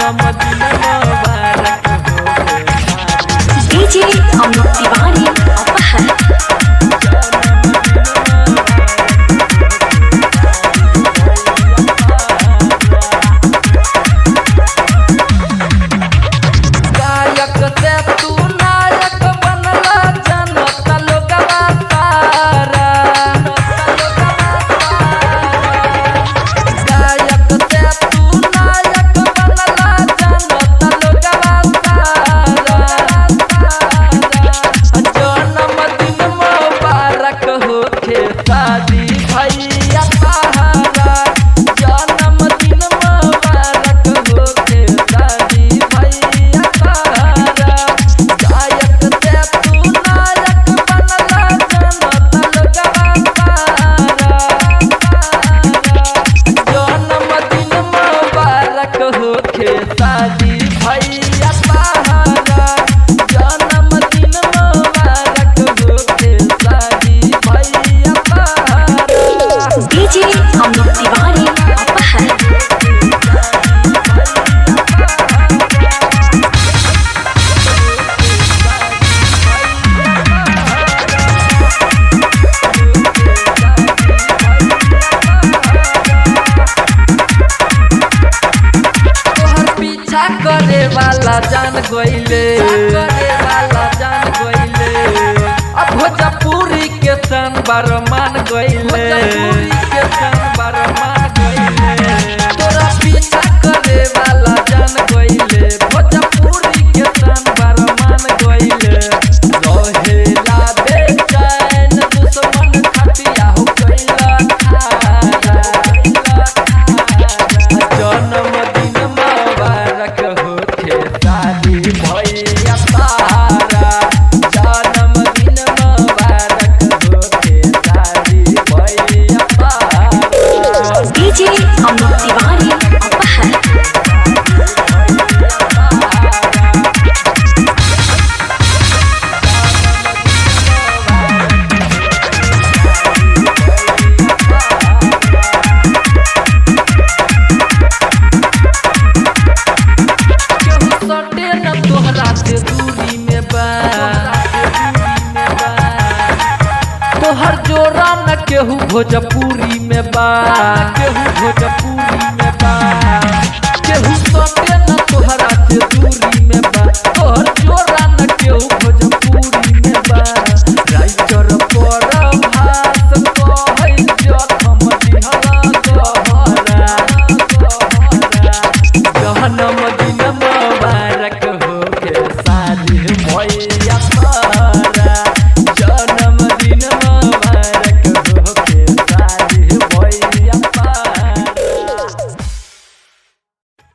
जन्मदिन मुबारक हो डीजे अमित तिवारी अपहर करे वाला जान गइले अब भोजपुरी के सन बार मान गइले तोरा पीछा करे वाला जान गइले भोजपुरी के सन बार मान गइले रहेला बेचैन दुश्मन खटिया हो गइला जन्मदिन मुबारक होखे शादी भैया तारा जन्मदिन मुबारक होखे शादी भैया तारा डीजे अमित तिवारी अपहर सटे न तोहरा से दूरी में बा तोहर जोरा न केहू भोजपुरी में बा केहू भोजपुरी